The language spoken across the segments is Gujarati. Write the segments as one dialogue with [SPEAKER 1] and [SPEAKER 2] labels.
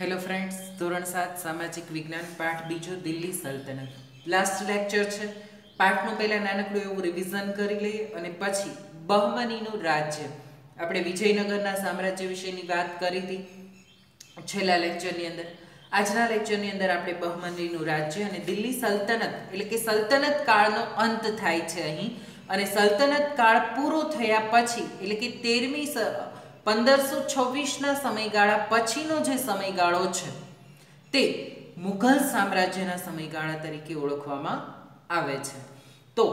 [SPEAKER 1] हेलो फ्रेंड्स, ધોરણ 7 સામાજિક વિજ્ઞાન પાઠ બીજો દિલ્હી સલ્તનત. લાસ્ટ લેક્ચર છે. પાઠનું પહેલા નાનકડું એવું રિવિઝન કરી લઈએ અને પછી બહમનીનું રાજ્ય, આપણે વિજયનગરના સામ્રાજ્ય વિશેની વાત કરી હતી છેલ્લા લેક્ચરની અંદર. આજના લેક્ચરની અંદર આપણે બહમનીનું રાજ્ય અને દિલ્હી સલ્તનત એટલે કે સલ્તનત કાળનો અંત થાય છે અહીં. અને સલ્તનત કાળ પૂરો થયા પછી એટલે કે 13મી 1526ના સમયગાળા પછીનો જે સમયગાળો છે તે મુઘલ સામ્રાજ્યના સમયગાળા તરીકે ઓળખવામાં આવે છે. તો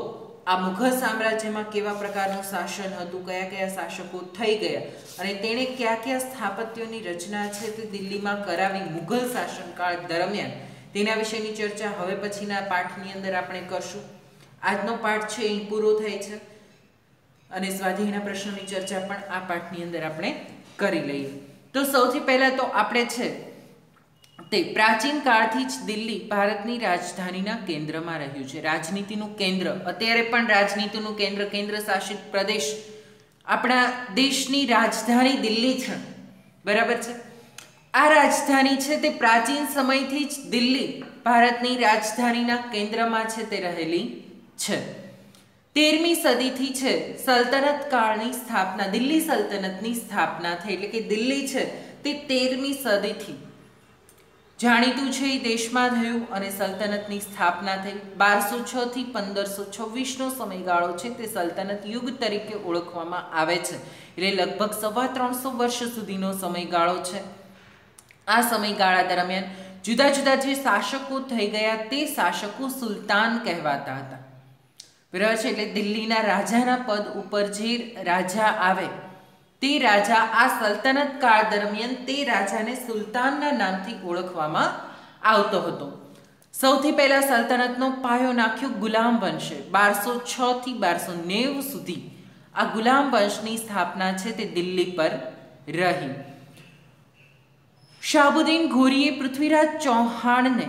[SPEAKER 1] આ મુઘલ સામ્રાજ્યમાં કેવા પ્રકારનું શાસન હતું, કયા કયા શાસકો થઈ ગયા અને તેણે કયા કયા સ્થાપત્યોની રચના છે તે દિલ્હીમાં કરાવી મુઘલ શાસનકાળ દરમિયાન, તેના વિશેની ચર્ચા હવે પછીના પાઠની અંદર આપણે કરશું. આજનો પાઠ છે અહીં પૂરો થાય છે અને સ્વાધ્યાયના પ્રશ્નોની ચર્ચા પણ આ પાઠની અંદર આપણે કરી લઈએ. તો સૌથી પહેલા તો આપણે છે તે પ્રાચીન કાળથી જ દિલ્હી ભારતની રાજધાનીના કેન્દ્રમાં રહ્યું છે. રાજનીતિનું કેન્દ્ર, અત્યારે પણ રાજનીતિનું કેન્દ્ર, કેન્દ્ર શાસિત પ્રદેશ, આપણા દેશની રાજધાની દિલ્હી છે, બરાબર છે. આ રાજધાની છે તે પ્રાચીન સમયથી જ દિલ્હી ભારતની રાજધાનીના કેન્દ્રમાં છે તે રહેલી છે. 13મી સદીથી છે સલ્તનત કાળની સ્થાપના, દિલ્હી સલ્તનતની સ્થાપના થઈ, એટલે કે દિલ્હી છે તે 13મી સદીથી જાણીતું છે એ દેશમાં થયું અને સલ્તનતની સ્થાપના થઈ. 1206 થી 1526નો સમયગાળો છે તે સલ્તનત યુગ તરીકે ઓળખવામાં આવે છે, એટલે લગભગ 350 વર્ષ સુધીનો સમયગાળો છે. આ સમયગાળા દરમિયાન જુદા જુદા જે શાસકો થઈ ગયા તે શાસકો સુલતાન કહેવાતા હતા, બરાબર છે. એટલે દિલ્હીના રાજાના પદ ઉપર જે રાજા આવે તે રાજા આ સલ્તનત કાળ દરમિયાન તે રાજાને સુલતાનના નામથી ઓળખવામાં આવતો હતો. સૌથી પહેલા સલ્તનતનો પાયો નાખ્યો ગુલામ વંશે. 1206 થી 1290 સુધી આ ગુલામ વંશની સ્થાપના છે તે દિલ્હી પર રહી. શાહબુદ્દીન ઘોરીએ પૃથ્વીરાજ ચૌહાણને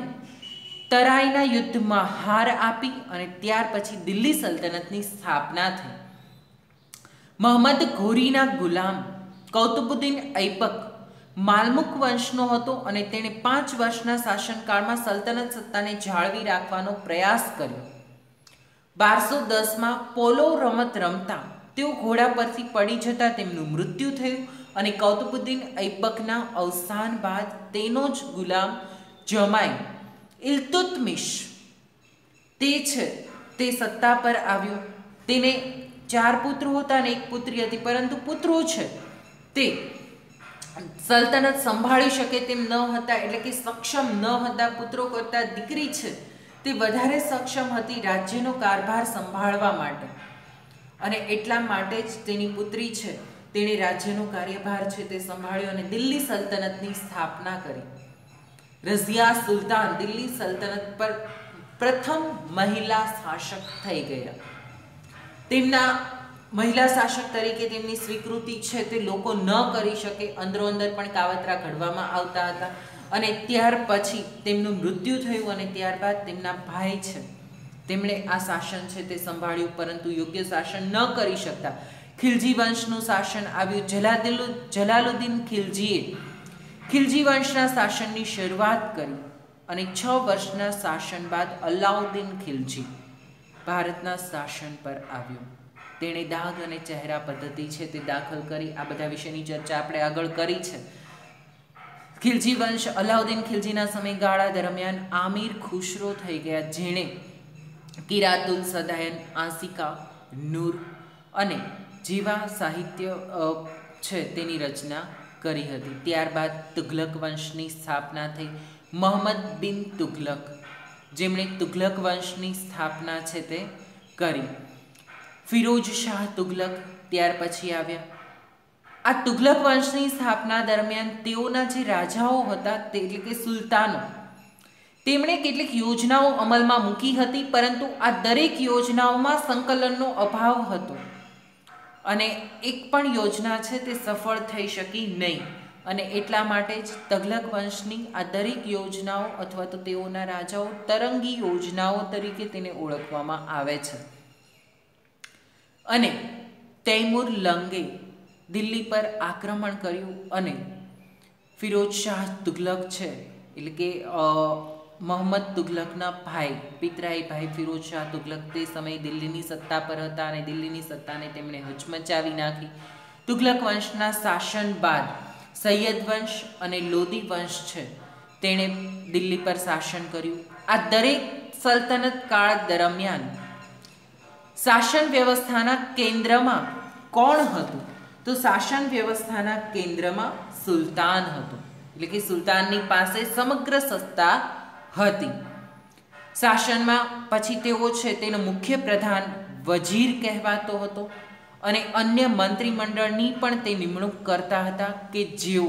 [SPEAKER 1] તરાઈના યુદ્ધમાં હાર આપી અને ત્યાર પછી દિલ્હી સલ્તનતની સ્થાપના થઈ. મહમ્મદ ઘોરીના ગુલામ કૌતુબુદ્દીન ઐબક માલમુક વંશનો હતો અને તેણે 5 વર્ષના શાસનકાળમાં સલ્તનત સત્તાને જાળવી રાખવાનો પ્રયાસ કર્યો. 1210માં પોલો રમત રમતા તેઓ ઘોડા પરથી પડી જતા તેમનું મૃત્યુ થયું અને કૌતુબુદ્દીન ઐબકના અવસાન બાદ તેનો જ ગુલામ જમાઈ ઇલ્તુત્મિશ તે છે તે સત્તા પર આવ્યો. તેને 4 પુત્રો હતા અને 1 પુત્રી હતી, પરંતુ પુત્રો છે તે સલ્તનત સંભાળી શકે તેમ ન હતા, એટલે કે સક્ષમ ન હતા. પુત્રો કરતાં દીકરી છે તે વધારે સક્ષમ હતી રાજ્યનો કારભાર સંભાળવા માટે અને એટલા માટે જ તેની પુત્રી છે તેણે રાજ્યનો કાર્યભાર છે તે સંભાળ્યો અને દિલ્હી સલ્તનતની સ્થાપના કરી. રઝિયા સુલતાન દિલ્હી સલ્તનત પર પ્રથમ મહિલા શાસક થઈ ગયા. તેમના મહિલા શાસક તરીકે તેમની સ્વીકૃતિ છે તે લોકો ન કરી શકે, અંદરો અંદર પણ કાવતરા ઘડવામાં આવતા હતા અને ત્યાર પછી તેમનું મૃત્યુ થયું અને ત્યારબાદ તેમના ભાઈ છે તેમણે આ શાસન છે તે સંભાળ્યું, પરંતુ યોગ્ય શાસન ન કરી શકતા ખિલજી વંશનું શાસન આવ્યું. જલાલુદ્દીન ખિલજીએ ખિલજી વંશના શાસનની શરૂઆત કરી અને 6 વર્ષના શાસન બાદ અલાઉદ્દીન ખિલજી ભારતના શાસન પર આવ્યો. તેણે દાગ અને ચહેરા પદ્ધતિ છે તે દાખલ કરી. આ બધા વિશેની ચર્ચા આપણે આગળ કરી છે. ખિલજી વંશ અલાઉદ્દીન ખિલજીના સમયગાળા દરમિયાન આમીર ખુશરો થઈ ગયા, જેણે કિરાતુલ સદાયન, આસિકા નૂર અને જેવા સાહિત્ય છે તેની રચના કરી હતી. ત્યારબાદ તુઘલક વંશની સ્થાપના થઈ. મોહમ્મદ બિન તુઘલક જેમણે તુઘલક વંશની સ્થાપના છે તે કરી. ફિરોજ શાહ તુઘલક ત્યાર પછી આવ્યા. આ તુઘલક વંશની સ્થાપના દરમિયાન તેઓના જે રાજાઓ હતા તે એટલે કે સુલતાનો, તેમણે કેટલીક યોજનાઓ અમલમાં મૂકી હતી, પરંતુ આ દરેક યોજનાઓમાં સંકલનનો અભાવ હતો અને એક પણ યોજના છે તે સફળ થઈ શકી નહીં અને એટલા માટે જ તુઘલક વંશની આ દરેક યોજનાઓ અથવા તો તેઓના રાજાઓ તરંગી યોજનાઓ તરીકે તેને ઓળખવામાં આવે છે. અને તૈમુર લંગે દિલ્હી પર આક્રમણ કર્યું અને ફિરોજ શાહ તુગલક છે, એટલે કે મોહમ્મદ તુગલકના ભાઈ, પિતરાઈ ભાઈ ફિરોજ શાહ તુગલક તે સમયે દિલ્હીની સત્તા પર હતા અને દિલ્હીની સત્તાને તેમણે હચમચાવી નાખી. તુગલક વંશના શાસન બાદ સૈયદ વંશ અને લોદી વંશ છે તેણે દિલ્હી પર શાસન કર્યું. આ દરેક સલ્તનત કાળ દરમિયાન શાસન વ્યવસ્થાના કેન્દ્રમાં કોણ હતું? તો શાસન વ્યવસ્થાના કેન્દ્રમાં સુલતાન હતો, એટલે કે સુલતાનની પાસે સમગ્ર સત્તા હતી. શાસનમાં પછી તેઓ છે તેનો મુખ્ય પ્રધાન વજીર કહેવાતો હતો અને અન્ય મંત્રીમંડળની પણ તે નિમણૂક કરતા હતા કે જેઓ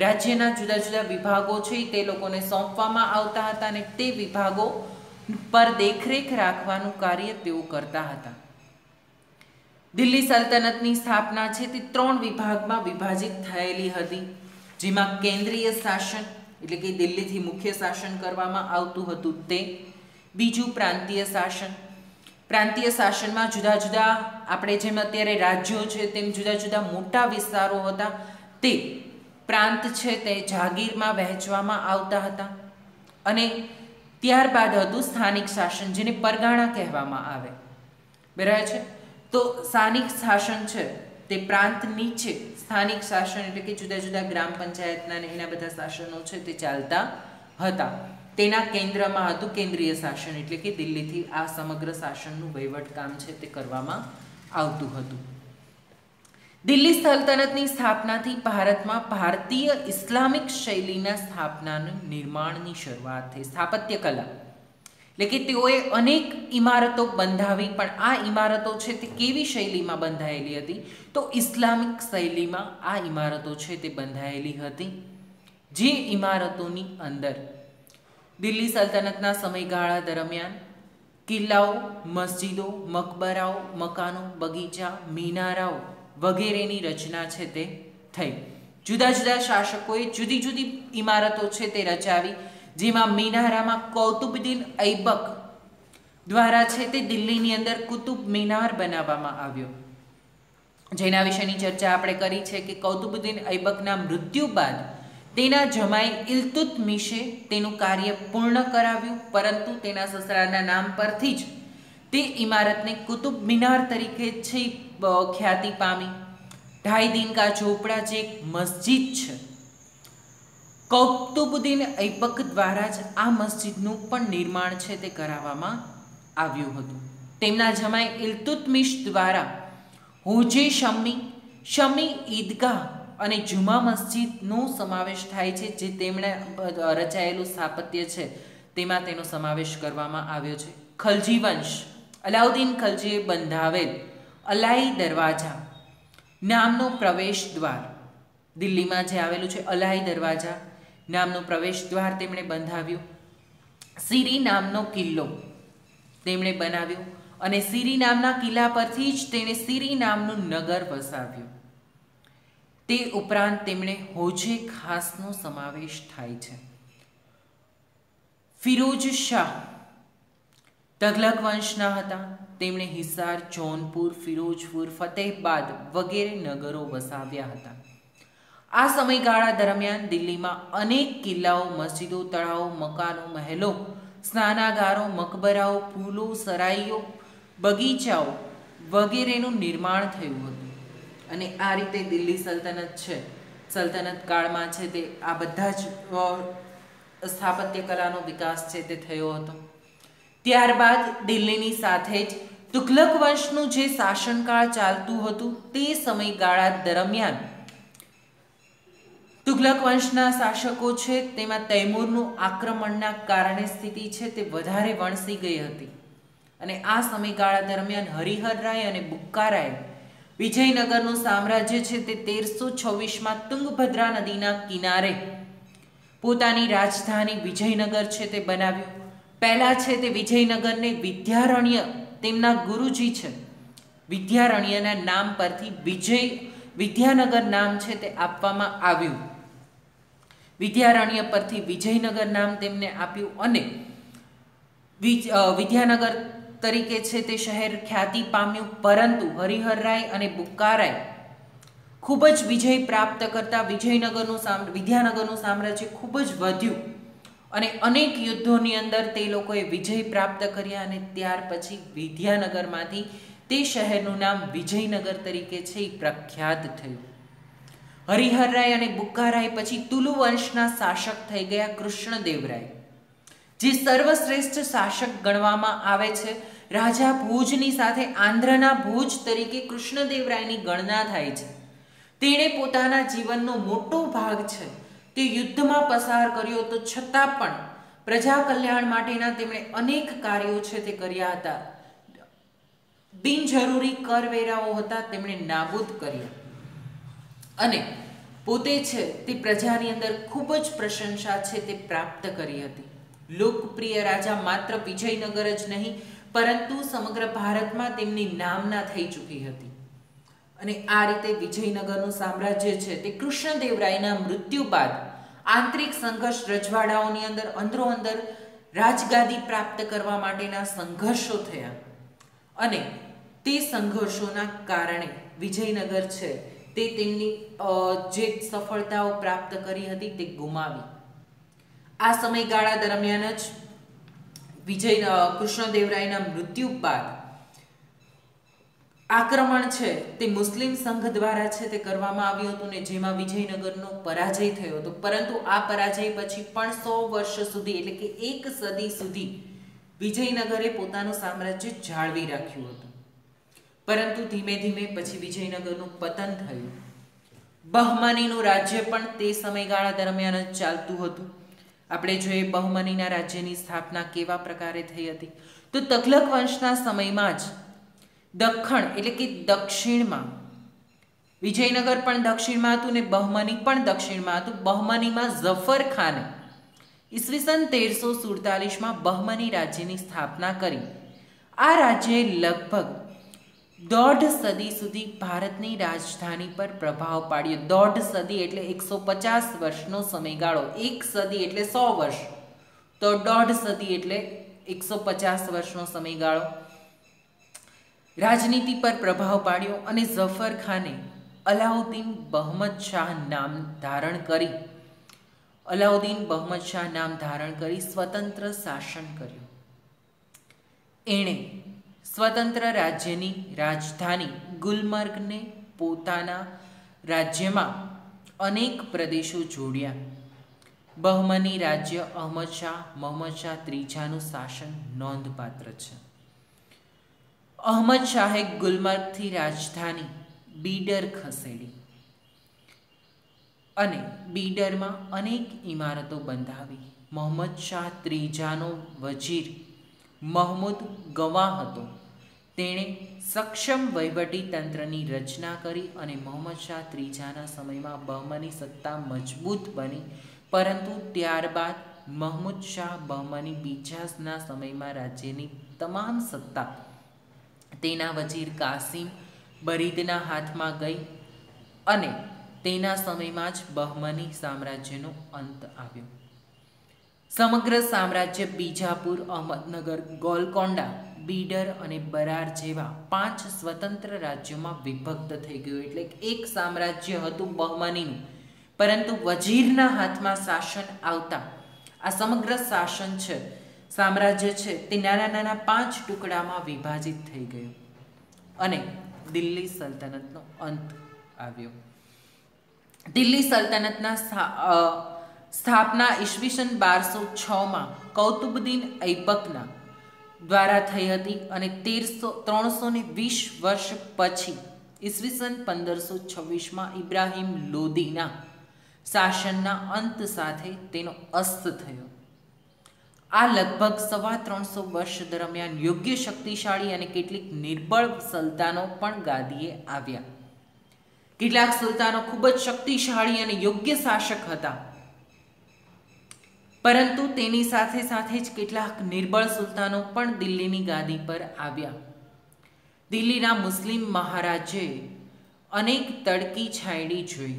[SPEAKER 1] રાજ્યના જુદા જુદા વિભાગો છે તે લોકોને સોંપવામાં આવતા હતા અને તે વિભાગો પર દેખરેખ રાખવાનું કાર્ય તેઓ કરતા હતા. દિલ્હી સલ્તનતની સ્થાપના છે તે 3 વિભાગમાં વિભાજિત થયેલી હતી, જેમાં કેન્દ્રીય શાસન એટલે કે દિલ્હીથી મુખ્ય શાસન કરવામાં આવતું હતું તે, બીજું પ્રાંતીય શાસન. પ્રાંતીય શાસનમાં જુદા જુદા આપણે જેમ અત્યારે રાજ્યો છે તેમ જુદા જુદા મોટા વિસ્તારો હતા, તે પ્રાંત છે તે જાગીરમાં વહેંચવામાં આવતા હતા. અને ત્યારબાદ હતું સ્થાનિક શાસન, જેને પરગાણા કહેવામાં આવે, બરાબર છે. તો સ્થાનિક શાસન છે તે પ્રાંત નીચે સ્થાનિક શાસન એટલે કે જુદા જુદા ગ્રામ પંચાયતના ને એના બધા શાસનો છે તે ચાલતા હતા. તેના કેન્દ્રમાં હતું કેન્દ્રીય શાસન, એટલે કે દિલ્હીથી આ સમગ્ર શાસનનું વહીવટકામ છે તે કરવામાં આવતું હતું. દિલ્હી સલ્તનતની સ્થાપનાથી ભારતમાં ભારતીય ઇસ્લામિક શૈલીના સ્થાપનાનું નિર્માણની શરૂઆત થઈ. સ્થાપત્ય કલા એટલે કે તેઓએ અનેક ઇમારતો બંધાવી, પણ આ ઇમારતો છે તે કેવી શૈલીમાં બંધાયેલી હતી? તો ઇસ્લામિક શૈલીમાં આ ઇમારતો છે તે બંધાયેલી હતી. જે ઇમારતોની અંદર દિલ્હી સલ્તનતના સમયગાળા દરમિયાન કિલ્લાઓ, મસ્જિદો, મકબરાઓ, મકાનો, બગીચા, મિનારાઓ વગેરેની રચના છે તે થઈ. જુદા જુદા શાસકોએ જુદી જુદી ઇમારતો છે તે રચાવી, જેમાં મિનારામાં કૌતુબુદ્દીન ઐબક દ્વારા છે તે દિલ્હીની અંદર કુતુબ મિનાર બનાવવામાં આવ્યો, જેના વિશેની ચર્ચા આપણે કરી છે કે કૌતુબુદ્દીન ઐબકના મૃત્યુ બાદ તેના જમાઈ ઇલ્તુત્મિશે તેનું કાર્ય પૂર્ણ કરાવ્યું, પરંતુ તેના સસરાના નામ પરથી જ તે ઇમારતને કુતુબ મિનાર તરીકે છે ખ્યાતિ પામી. ઢાઈ દિન કા ઝોપડા જે એક મસ્જિદ છે, કૌતુબુદ્દીન ઐબક દ્વારા જ આ મસ્જિદનું પણ નિર્માણ છે તે કરાવવામાં આવ્યું હતું. તેમના જમાઈ ઇલ્તુત્મિશ દ્વારા હોજે શમી ઈદગાહ અને જુમા મસ્જિદનો સમાવેશ થાય છે, જે તેમણે રચાયેલું સ્થાપત્ય છે તેમાં તેનો સમાવેશ કરવામાં આવ્યો છે. ખલજી વંશ અલાઉદ્દીન ખલજીએ બંધાવેલ અલાઈ દરવાજા નામનો પ્રવેશ દ્વાર, દિલ્હીમાં જે આવેલું છે અલાઈ દરવાજા નામનો પ્રવેશ દ્વાર તેમણે બંધાવ્યું. સીરી નામનો કિલ્લો તેમણે બનાવ્યો અને સીરી નામના કિલ્લા પરથી જ તેણે સીરી નામનું નગર વસાવ્યું. તે ઉપરાંત તેમણે હોજે ખાસનો સમાવેશ થાય છે. ફિરોજ શાહ તગલક વંશના હતા. તેમણે હિસાર, જૌનપુર, ફિરોજપુર, ફતેહબાદ વગેરે નગરો વસાવ્યા હતા. આ સમયગાળા દરમિયાન દિલ્હીમાં અનેક કિલ્લાઓ, મસ્જિદો, તળાવો, મકાનો, મહેલો, સ્નાનાગારો, મકબરાઓ, પુલો, સરાઈઓ, બગીચાઓ વગેરેનું નિર્માણ થયું હતું. અને આ રીતે દિલ્હી સલ્તનત છે, સલ્તનત કાળમાં છે તે આ બધા જ સ્થાપત્ય કલાનો વિકાસ છે તે થયો હતો. ત્યારબાદ દિલ્હીની સાથે જ તુઘલક વંશનું જે શાસનકાળ ચાલતું હતું તે સમયગાળા દરમિયાન તુઘલક વંશના શાસકો છે તેમાં તૈમૂરનું આક્રમણના કારણે સ્થિતિ છે તે વધારે વણસી ગઈ હતી અને આ સમયગાળા દરમિયાન હરિહર રાય અને બુક્કારાય વિજયનગરનું સામ્રાજ્ય છે તે 1326માં તુંગભદ્રા નદીના કિનારે પોતાની રાજધાની વિજયનગર છે તે બનાવ્યું. પહેલા છે તે વિજયનગરને વિદ્યારણ્ય તેમના ગુરુજી છે વિદ્યારણ્યના નામ પરથી વિદ્યાનગર નામ છે તે આપવામાં આવ્યું. વિદ્યારણ્ય પરથી વિજયનગર નામ તેમને આપ્યું અને વિદ્યાનગર તરીકે છે તે શહેર ખ્યાતિ પામ્યું. પરંતુ હરિહર રાય અને બુક્કારાય ખૂબ જ વિજય પ્રાપ્ત કરતા વિદ્યાનગરનું સામ્રાજ્ય ખૂબ જ વધ્યું અને અનેક યુદ્ધોની અંદર તે લોકોએ વિજય પ્રાપ્ત કર્યા અને ત્યાર પછી વિદ્યાનગરમાંથી તે શહેરનું નામ વિજયનગર તરીકે છે એ પ્રખ્યાત થયું. હરિહરરાય અને બુક્કારાય પછી તુલુ વંશના શાસક થઈ ગયા કૃષ્ણદેવરાય, જે સર્વશ્રેષ્ઠ શાસક ગણવામાં આવે છે. રાજા ભુજની સાથે આંધ્રના ભુજ તરીકે કૃષ્ણદેવરાયની ગણના થાય છે. તેણે પોતાના જીવનનો મોટો ભાગ છે તે યુદ્ધમાં પસાર કર્યો, તો છતાં પણ પ્રજા કલ્યાણ માટેના તેમણે અનેક કાર્યો છે તે કર્યા હતા. બિનજરૂરી કરવેરાઓ હતા તેમણે નાબૂદ કર્યા અને પોતે છે તે પ્રજાની અંદર ખૂબ જ પ્રશંસા છે તે પ્રાપ્ત કરી હતી. લોકપ્રિય રાજા માત્ર વિજયનગર જ નહીં પરંતુ સમગ્ર ભારતમાં તેમની નામના થઈ ચૂકી હતી અને આ રીતે વિજયનગરનું સામ્રાજ્ય છે તે કૃષ્ણદેવરાયના મૃત્યુ બાદ આંતરિક સંઘર્ષ રજવાડાઓની અંદર અંદરોઅંદર રાજગાદી પ્રાપ્ત કરવા માટેના સંઘર્ષો થયા અને તે સંઘર્ષોના કારણે વિજયનગર છે તે તેમની જે સફળતાઓ પ્રાપ્ત કરી હતી તે ગુમાવી. આ સમયગાળા દરમિયાન જ કૃષ્ણદેવરાયના મૃત્યુ બાદ આક્રમણ છે તે મુસ્લિમ સંઘ દ્વારા છે તે કરવામાં આવ્યું હતું ને જેમાં વિજયનગરનો પરાજય થયો હતો. પરંતુ આ પરાજય પછી પણ 100 વર્ષ સુધી એટલે કે 1 સદી સુધી વિજયનગરે પોતાનું સામ્રાજ્ય જાળવી રાખ્યું હતું. પરંતુ ધીમે ધીમે પછી વિજયનગરનું પતન થયું. બહમનીનું રાજ્ય પણ તે સમયગાળા દરમિયાન જ ચાલતું હતું. આપણે જોઈએ બહમનીના રાજ્યની સ્થાપના કેવા પ્રકારે થઈ હતી. તો તગલક વંશના સમયમાં જ દખ્ખણ એટલે કે દક્ષિણમાં વિજયનગર પણ દક્ષિણમાં હતું ને બહમની પણ દક્ષિણમાં હતું. બહમનીમાં ઝફર ખાને ઈસવીસન 1347માં બહમની રાજ્યની સ્થાપના કરી. આ રાજ્યએ લગભગ 1.5 સદી સુધી ભારતની રાજધાની પર પ્રભાવ પાડ્યો. 1.5 સદી એટલે 150 વર્ષનો સમયગાળો. 1 સદી એટલે 100 વર્ષ, તો 1.5 સદી એટલે 150 વર્ષનો સમયગાળો રાજનીતિ પર પ્રભાવ પાડ્યો અને ઝફર ખાને અલાઉદ્દીન બહમદ શાહ નામ ધારણ કરી સ્વતંત્ર શાસન કર્યું. એણે સ્વતંત્ર રાજ્યની રાજધાની ગુલમર્ગને પોતાના રાજ્યમાં અનેક પ્રદેશો જોડ્યા. બહમની રાજ્ય મોહમ્મદ શાહ ત્રીજાનું શાસન નોંધપાત્ર છે. અહમદ શાહે ગુલમર્ગથી રાજધાની બીડર ખસેડી અને બીડરમાં અનેક ઇમારતો બંધાવી. મોહમ્મદ શાહ ત્રીજાનો વજીર મહમૂદ ગવા હતો. તેણે સક્ષમ વહીવટી તંત્રની રચના કરી અને મોહમ્મદ શાહ ત્રીજાના સમયમાં બહમની સત્તા મજબૂત બની. પરંતુ ત્યારબાદ મહમૂદ શાહ બહમની બીજાના સમયમાં રાજ્યની તમામ સત્તા તેના વજીર કાસિમ બરીદના હાથમાં ગઈ અને તેના સમયમાં જ બહમની સામ્રાજ્યનો અંત આવ્યો. સમગ્ર સામ્રાજ્ય બીજાપુર, અહમદનગર, ગોલકોંડા, બીડર અને બરાર જેવા 5 સ્વતંત્ર રાજ્યોમાં વિભક્ત થઈ ગયું. એટલે એક સામ્રાજ્ય હતું બહમનીનું, પરંતુ વજીરના હાથમાં શાસન આવતા આ સમગ્ર સામ્રાજ્ય છે તે નાના નાના 5 ટુકડામાં વિભાજિત થઈ ગયું અને દિલ્હી સલ્તનતનો અંત આવ્યો. દિલ્હી સલ્તનતના સ્થાપના ઈસવીસન 1206માં કૌતુબુદ્દીન ઐબકના દ્વારા થઈ હતી અને 320 વર્ષ પછી ઈસવીસન 1526માં ઇબ્રાહિમ લોદીના શાસનના અંત સાથે તેનો અસ્ત થયો. આ લગભગ 350 વર્ષ દરમિયાન યોગ્ય શક્તિશાળી અને કેટલીક નિર્બળ સુલતાનો પણ ગાદીએ આવ્યા. કેટલાક સુલતાનો ખૂબ જ શક્તિશાળી અને યોગ્ય શાસક હતા, પરંતુ તેની સાથે સાથે જ કેટલાક નિર્બળ સુલતાનો પણ દિલ્હીની ગાદી પર આવ્યા. દિલ્હીના મુસ્લિમ મહારાજે અનેક તડકી છાંયડી જોઈ,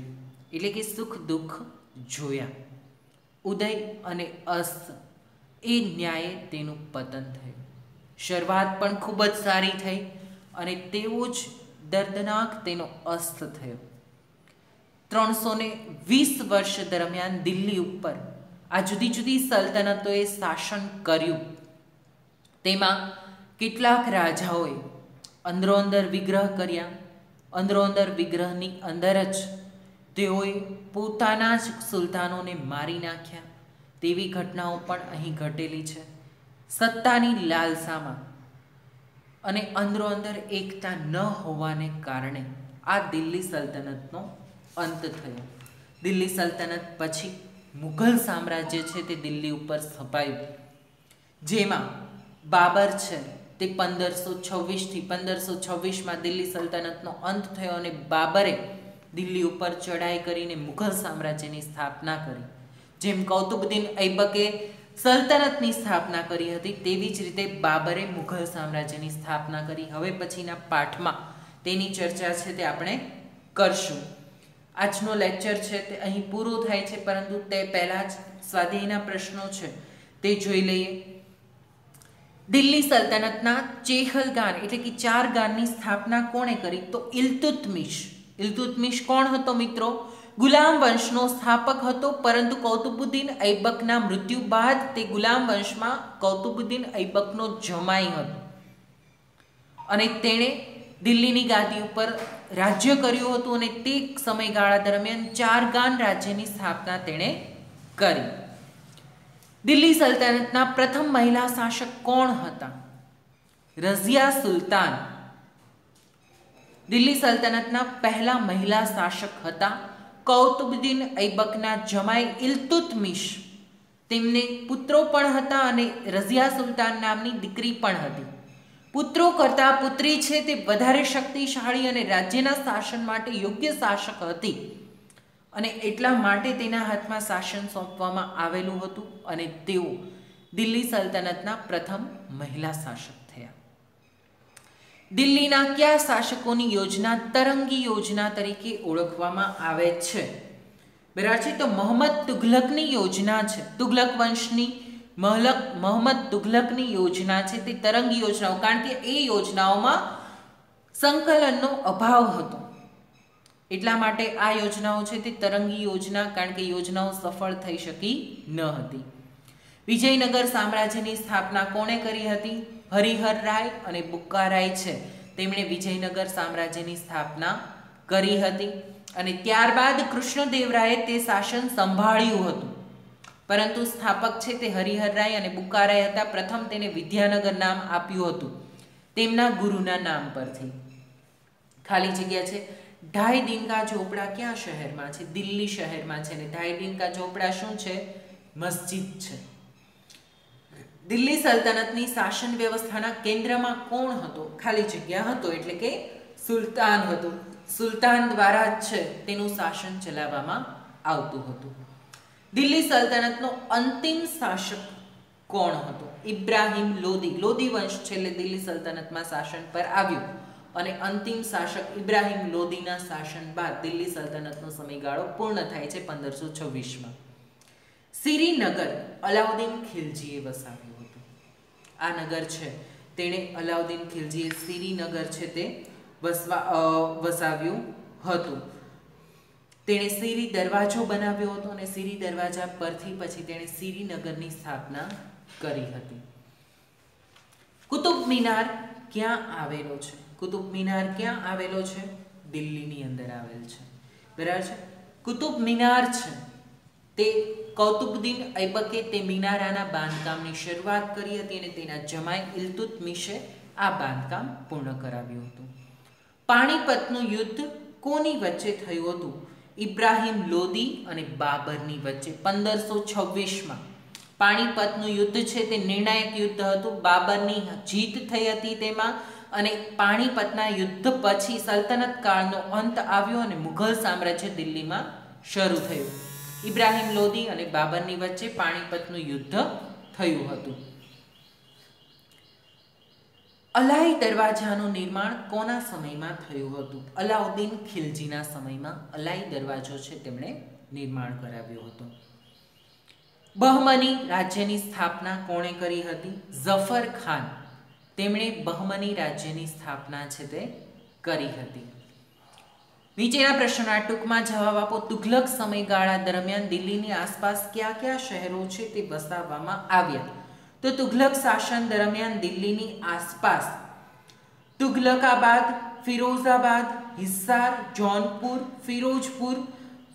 [SPEAKER 1] એટલે કે સુખ દુઃખ જોયા. ઉદય અને અસ્ત એ ન્યાયે તેનું પતન થયું. શરૂઆત પણ ખૂબ જ સારી થઈ અને તેવો જ દર્દનાક તેનો અસ્ત થયો. 320 વર્ષ દરમિયાન દિલ્હી ઉપર આ જુદી જુદી સલ્તનતોએ શાસન કર્યું, તેમાં કેટલાક રાજાઓએ અંદરોઅંદર વિગ્રહ કર્યા. અંદરોઅંદર વિગ્રહની અંદર જ તેઓએ પોતાના જ સુલતાનોને મારી નાખ્યા તેવી ઘટનાઓ પણ અહીં ઘટેલી છે. સત્તાની લાલસામાં અને અંદરોઅંદર એકતા ન હોવાને કારણે આ દિલ્હી સલ્તનતનો અંત થયો. દિલ્હી સલ્તનત પછી મુઘલ સામ્રાજ્ય છે તે દિલ્હી ઉપર સ્થપાયું, જેમાં બાબર છે તે 1526 થી 1526 દિલ્હી સલ્તનતનો અંત થયો અને બાબરે દિલ્હી ઉપર ચડાઈ કરીને મુઘલ સામ્રાજ્યની સ્થાપના કરી. જેમ કૌતુબુદ્દીન ઐબકે સલ્તનતની સ્થાપના કરી હતી તેવી જ રીતે બાબરે મુઘલ સામ્રાજ્યની સ્થાપના કરી. હવે પછીના પાઠમાં તેની ચર્ચા છે તે આપણે કરશું. આજનો લેક્ચર છે તે અહીં પૂરો થાય છે, પરંતુ તે પહેલાં જ સ્વાધ્યાયના પ્રશ્નો છે તે જોઈ લઈએ. દિલ્હી સલ્તનતના ચેહલગાન એટલે કે 4 ગાનની સ્થાપના કોણે કરી? તો ઇલ્તુત્મિશ. ઇલ્તુત્મિશ કોણ હતો મિત્રો? ગુલામ વંશનો સ્થાપક હતો, પરંતુ કૌતુબુદ્દીન ઐબકના મૃત્યુ બાદ તે ગુલામ વંશમાં કૌતુબુદ્દીન ઐબકનો જમાઈ હતો અને તેણે દિલ્હીની ગાદી ઉપર રાજ્ય કર્યું હતું અને તે સમયગાળા દરમિયાન 4 ગાન રાજ્યની સ્થાપના તેણે કરી. દિલ્હી સલ્તનતના પ્રથમ મહિલા શાસક કોણ હતા? રઝિયા સુલતાન દિલ્હી સલ્તનતના પહેલા મહિલા શાસક હતા. કૌતુબુદ્દીન ઐબકના જમાઈ ઇલ્તુત્મિશ, તેમને પુત્રો પણ હતા અને રઝિયા સુલતાન નામની દીકરી પણ હતી. પુત્રો કરતાં પુત્રી છે તે વધારે શક્તિશાળી અને રાજ્યના શાસન માટે યોગ્ય શાસક હતી અને એટલા માટે તેના હાથમાં શાસન સોંપવામાં આવેલું હતું અને તેઓ દિલ્હી સલ્તનતના પ્રથમ મહિલા શાસક થયા. દિલ્હીના કયા શાસકોની યોજના તરંગી યોજના તરીકે ઓળખવામાં આવે છે? બરાબર છે, તો મોહમ્મદ તુઘલકની યોજના છે. તુઘલક વંશની મોહમ્મદ તુઘલકની યોજના છે તે તરંગી યોજનાઓ, કારણ કે એ યોજનાઓમાં સંકલનનો અભાવ હતો એટલા માટે આ યોજનાઓ છે તે તરંગી યોજના, કારણ કે યોજનાઓ સફળ થઈ શકી ન હતી. વિજયનગર સામ્રાજ્યની સ્થાપના કોણે કરી હતી? હરિહર રાય અને બુક્કારાય છે, તેમણે વિજયનગર સામ્રાજ્યની સ્થાપના કરી હતી અને ત્યારબાદ કૃષ્ણદેવરાયે તે શાસન સંભાળ્યું હતું, પરંતુ સ્થાપક છે તે હરિહર રાય અને બુક્કારાય હતા. પ્રથમ તેને વિદ્યાનગર નામ આપ્યું હતું તેમના ગુરુના નામ પરથી. ખાલી જગ્યા છે. ઢાઈ દિનકા ઝોપડા ક્યાં શહેરમાં છે? દિલ્હી શહેરમાં છે. અને ઢાઈ દિનકા ઝોપડા શું છે? મસ્જિદ છે. દિલ્હી સલ્તનતની શાસન વ્યવસ્થાના કેન્દ્રમાં કોણ હતો? ખાલી જગ્યા હતો, એટલે કે સુલતાન હતો. સુલતાન દ્વારા જ છે તેનું શાસન ચલાવવામાં આવતું હતું. દિલ્હી સલ્તનતનો અંતિમ શાસક કોણ હતો? ઇબ્રાહિમ લોદી. લોદી વંશ છેલ્લે દિલ્હી સલ્તનતમાં શાસન પર આવ્યું અને અંતિમ શાસક ઇબ્રાહિમ લોદીના શાસન બાદ દિલ્હી સલ્તનતનો સમયગાળો પૂર્ણ થાય છે 1526માં. શ્રીનગર અલાઉદ્દીન ખિલજીએ વસાવ્યું હતું. આ નગર છે તેણે અલાઉદ્દીન ખિલજીએ શ્રીનગર છે તે વસાવ્યું હતું. તેણે સીરી દરવાજો બનાવ્યો હતો અને સીરી દરવાજા પરથી પછી તેણે શ્રીનગરની સ્થાપના કરી હતી. કુતુબ મિનાર ક્યાં આવેલો છે? કુતુબ મિનાર ક્યાં આવેલો છે? દિલ્હીની અંદર આવેલ છે. બરાબર છે. કુતુબ મિનાર છે તે કૌતુબુદ્દીન ઐબકે તે મિનારાના બાંધકામની શરૂઆત કરી હતી અને તેના જમાઈ ઇલ્તુત્મિશે આ બાંધકામ પૂર્ણ કરાવ્યું હતું. પાણીપતનું યુદ્ધ કોની વચ્ચે થયું હતું? ઇબ્રાહિમ લોદી અને બાબરની વચ્ચે 1526માં પાણીપતનું યુદ્ધ છે તે નિર્ણાયક યુદ્ધ હતું. બાબરની જીત થઈ હતી તેમાં અને પાણીપતના યુદ્ધ પછી સલ્તનત કાળનો અંત આવ્યો અને મુઘલ સામ્રાજ્ય દિલ્હીમાં શરૂ થયું. ઇબ્રાહિમ લોદી અને બાબરની વચ્ચે પાણીપતનું યુદ્ધ થયું હતું. અલાઈ દરવાજાનું નિર્માણ કોના સમયમાં થયું હતું? અલાઉદ્દીન ખિલજીના સમયમાં અલાઈ દરવાજો છે તેમણે નિર્માણ કરાવ્યું હતું. બહમની રાજ્યની સ્થાપના કોણે કરી હતી? ઝફર ખાન. તેમણે બહમની રાજ્યની સ્થાપના છે તે કરી હતી. નીચેના પ્રશ્નોના ટૂંકમાં જવાબ આપો. તુઘલક સમયગાળા દરમિયાન દિલ્હીની આસપાસ કયા કયા શહેરો છે તે વસાવવામાં આવ્યા? તો તુઘલક શાસન દરમિયાન દિલ્હીની આસપાસ તુઘલકાબાદ, ફિરોઝાબાદ, હિસાર, જૌનપુર, ફિરોજપુર,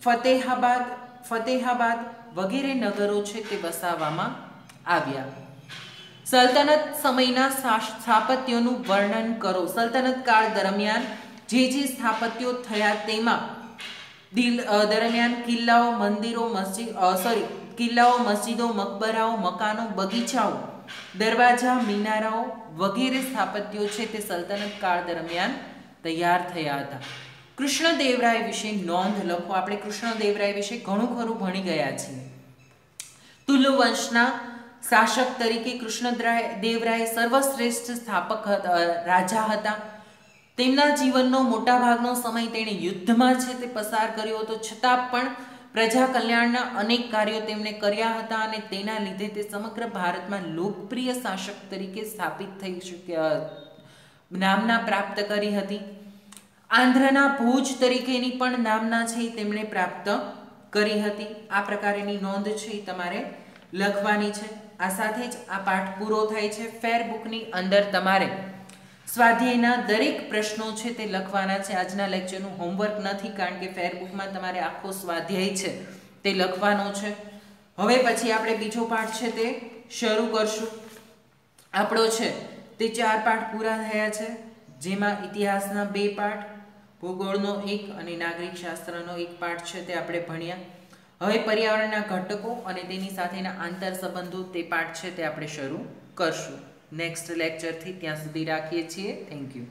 [SPEAKER 1] ફતેહાબાદ વગેરે નગરો છે તે વસાવવામાં આવ્યા. સલ્તનત સમયના સ્થાપત્યોનું વર્ણન કરો. સલ્તનત કાળ દરમિયાન જે સ્થાપત્યો થયા તેમાં દરમિયાન કિલ્લાઓ, મસ્જિદો, મકબરાઓ, મકાનો, બગીચાઓ, દરવાજા, મિનારાઓ વગેરે સ્થાપત્યો છે તે સલ્તનત કાળ દરમિયાન તૈયાર થયા હતા. કૃષ્ણદેવરાય વિશે નોંધ લખો. આપણે કૃષ્ણદેવરાય વિશે ઘણું ખરું ભણી ગયા છીએ. તુલુ વંશના શાસક તરીકે કૃષ્ણદેવરાય સર્વશ્રેષ્ઠ સ્થાપક રાજા હતા. તેમના જીવનનો મોટા ભાગનો સમય તેણે યુદ્ધમાં છે તે પસાર કર્યો હતો, છતાં પણ પ્રજા કલ્યાણના અનેક કાર્યો તેમણે કર્યા હતા અને તેના લીધે તે સમગ્ર ભારતમાં લોકપ્રિય શાસક તરીકે સ્થાપિત થઈ શક્યા, નામના પ્રાપ્ત કરી હતી. આંધ્રના ભુજ તરીકેની પણ નામના છે તેમણે પ્રાપ્ત કરી હતી. આ પ્રકારેની નોંધ છે એ તમારે લખવાની છે. આ સાથે જ આ પાઠ પૂરો થાય છે. ફેરબુકની અંદર તમારે સ્વાધ્યાયના દરેક પ્રશ્નો છે તે લખવાના છે. આજના લેક્ચરનું હોમવર્ક નથી, કારણ કે ફેરબુકમાં તમારે આખો સ્વાધ્યાય છે તે લખવાનો છે. હવે પછી આપણે બીજો પાઠ છે તે શરૂ કરશું. આપણો છે તે 4 પાઠ પૂરા થયા છે, જેમાં ઇતિહાસના 2 પાઠ, ભૂગોળનો 1 અને નાગરિક શાસ્ત્રનો 1 પાઠ છે તે આપણે ભણ્યા. હવે પર્યાવરણના ઘટકો અને તેની સાથેના આંતર સંબંધો તે પાઠ છે તે આપણે શરૂ કરશું નેક્સ્ટ લેક્ચરથી. ત્યાં સુધી રાખીએ છીએ. Thank you.